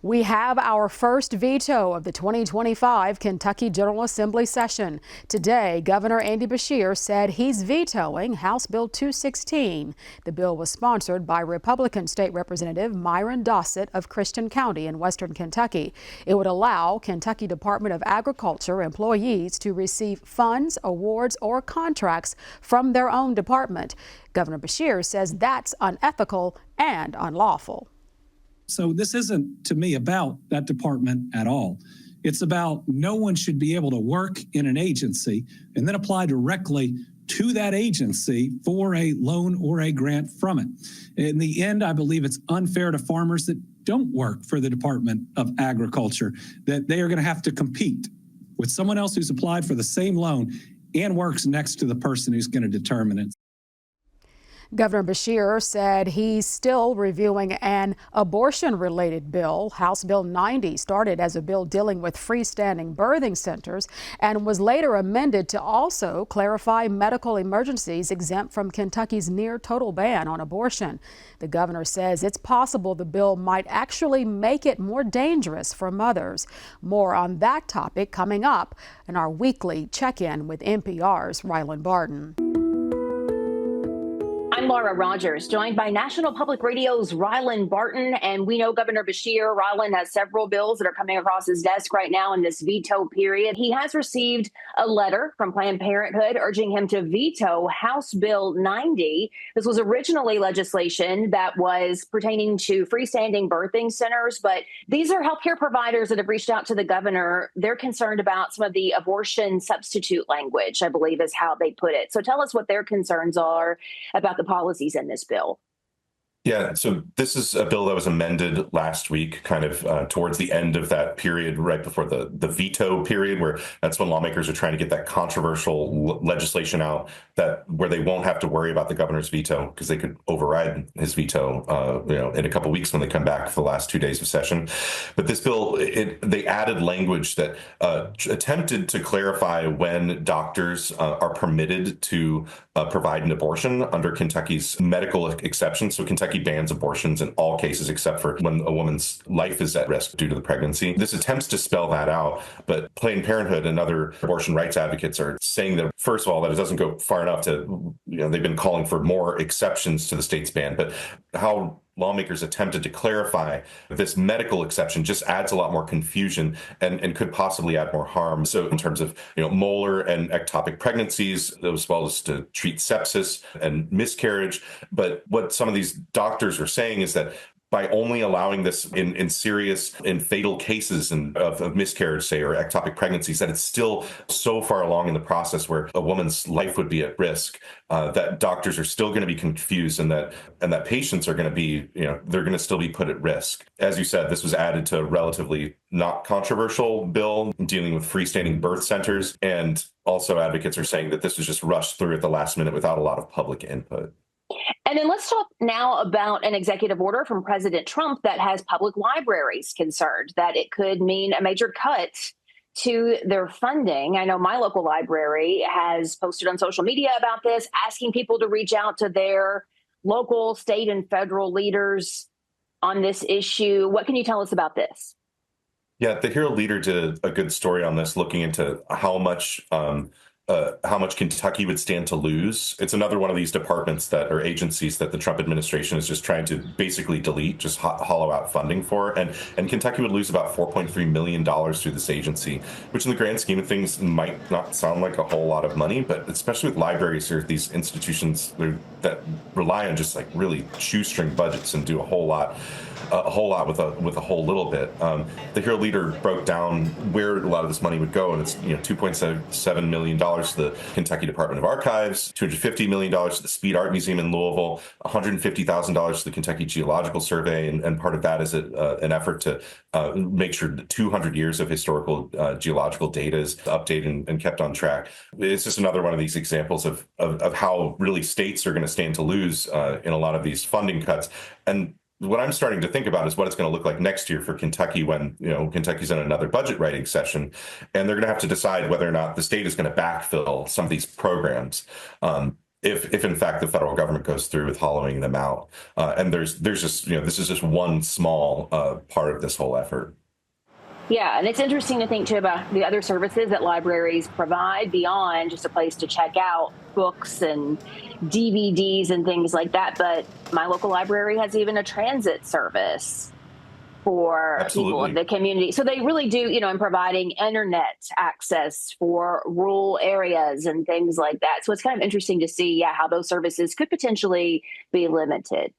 We have our first veto of the 2025 Kentucky General Assembly session. Today, Governor Andy Beshear said he's vetoing House Bill 216. The bill was sponsored by Republican State Representative Myron Dossett of Christian County in western Kentucky. It would allow Kentucky Department of Agriculture employees to receive funds, awards, or contracts from their own department. Governor Beshear says that's unethical and unlawful. So this isn't, to me, about that department at all. It's about no one should be able to work in an agency and then apply directly to that agency for a loan or a grant from it. In the end, I believe it's unfair to farmers that don't work for the Department of Agriculture, that they are going to have to compete with someone else who's applied for the same loan and works next to the person who's going to determine it. Governor Beshear said he's still reviewing an abortion-related bill. House Bill 90 started as a bill dealing with freestanding birthing centers and was later amended to also clarify medical emergencies exempt from Kentucky's near-total ban on abortion. The governor says it's possible the bill might actually make it more dangerous for mothers. More on that topic coming up in our weekly check-in with NPR's Rylan Barton. I'm Laura Rogers, joined by National Public Radio's Rylan Barton, and we know Governor Beshear. Rylan has several bills that are coming across his desk right now in this veto period. He has received a letter from Planned Parenthood urging him to veto House Bill 90. This was originally legislation that was pertaining to freestanding birthing centers, but these are healthcare providers that have reached out to the governor. They're concerned about some of the abortion substitute language, I believe is how they put it. So tell us what their concerns are about the policies in this bill. Yeah, so this is a bill that was amended last week, kind of towards the end of that period, right before the veto period, where that's when lawmakers are trying to get that controversial legislation out where they won't have to worry about the governor's veto because they could override his veto, in a couple of weeks when they come back for the last 2 days of session. But this bill, they added language that attempted to clarify when doctors are permitted to provide an abortion under Kentucky's medical exception. So Kentucky bans abortions in all cases except for when a woman's life is at risk due to the pregnancy. This attempts to spell that out, but Planned Parenthood and other abortion rights advocates are saying that, first of all, that it doesn't go far enough to, they've been calling for more exceptions to the state's ban, but how lawmakers attempted to clarify this medical exception just adds a lot more confusion and could possibly add more harm. So in terms of molar and ectopic pregnancies, as well as to treat sepsis and miscarriage. But what some of these doctors are saying is that by only allowing this in serious and fatal cases of miscarriage, say, or ectopic pregnancies, that it's still so far along in the process where a woman's life would be at risk, that doctors are still going to be confused and that patients are going to be, they're going to still be put at risk. As you said, this was added to a relatively not controversial bill dealing with freestanding birth centers. And also advocates are saying that this was just rushed through at the last minute without a lot of public input. And then let's talk now about an executive order from President Trump that has public libraries concerned that it could mean a major cut to their funding. I know my local library has posted on social media about this, asking people to reach out to their local, state, and federal leaders on this issue. What can you tell us about this? Yeah, the Herald Leader did a good story on this, looking into how much Kentucky would stand to lose. It's another one of these departments or agencies that the Trump administration is just trying to basically delete, just hollow out funding for. And Kentucky would lose about $4.3 million through this agency, which in the grand scheme of things might not sound like a whole lot of money, but especially with libraries or these institutions that rely on just like really shoestring budgets and do a whole lot with a whole little bit. The Herald Leader broke down where a lot of this money would go, and it's $2.7 million to the Kentucky Department of Archives, $250 million to the Speed Art Museum in Louisville, $150,000 to the Kentucky Geological Survey, and part of that is an effort to make sure that 200 years of historical geological data is updated and kept on track. It's just another one of these examples of how really states are going to stand to lose in a lot of these funding cuts. And what I'm starting to think about is what it's going to look like next year for Kentucky when, Kentucky's in another budget writing session, and they're going to have to decide whether or not the state is going to backfill some of these programs. if in fact the federal government goes through with hollowing them out. And there's just, this is just one small part of this whole effort. Yeah, and it's interesting to think too about the other services that libraries provide beyond just a place to check out books and DVDs and things like that. But my local library has even a transit service for people in the community. So they really do, in providing internet access for rural areas and things like that. So it's kind of interesting to see, how those services could potentially be limited.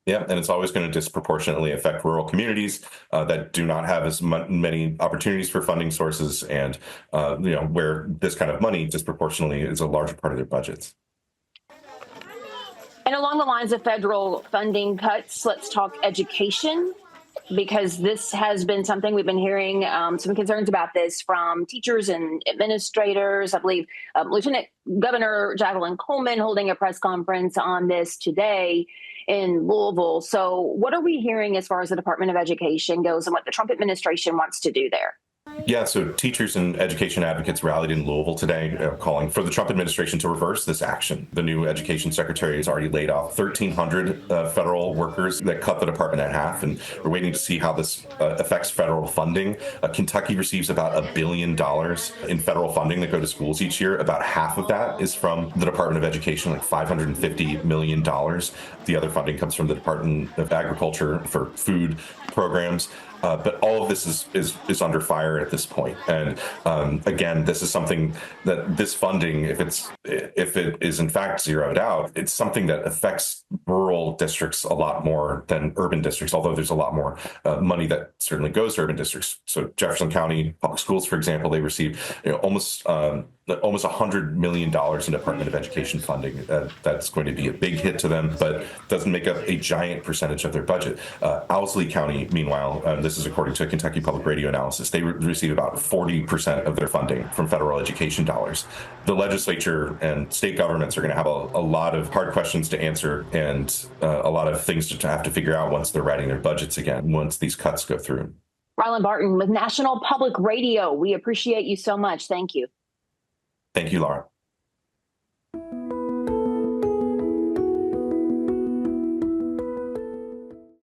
Yeah, and it's always going to disproportionately affect rural communities that do not have as many opportunities for funding sources, and where this kind of money disproportionately is a larger part of their budgets. And along the lines of federal funding cuts, let's talk education, because this has been something we've been hearing some concerns about this from teachers and administrators. I believe Lieutenant Governor Jacqueline Coleman holding a press conference on this today in Louisville. So what are we hearing as far as the Department of Education goes and what the Trump administration wants to do there? Yeah, so teachers and education advocates rallied in Louisville today, calling for the Trump administration to reverse this action. The new education secretary has already laid off 1,300 federal workers that cut the department in half, and we're waiting to see how this affects federal funding. Kentucky receives about $1 billion in federal funding that go to schools each year. About half of that is from the Department of Education, like $550 million. The other funding comes from the Department of Agriculture for food programs. But all of this is under fire at this point. And again, this is something that this funding, if it is in fact zeroed out, it's something that affects rural districts a lot more than urban districts, although there's a lot more money that certainly goes to urban districts. So Jefferson County Public Schools, for example, they receive almost $100 million in Department of Education funding. That's going to be a big hit to them, but doesn't make up a giant percentage of their budget. Owsley County, meanwhile, this is according to a Kentucky Public Radio analysis, they receive about 40% of their funding from federal education dollars. The legislature and state governments are going to have a lot of hard questions to answer and a lot of things to have to figure out once they're writing their budgets again, once these cuts go through. Rylan Barton with National Public Radio. We appreciate you so much. Thank you. Thank you, Laura.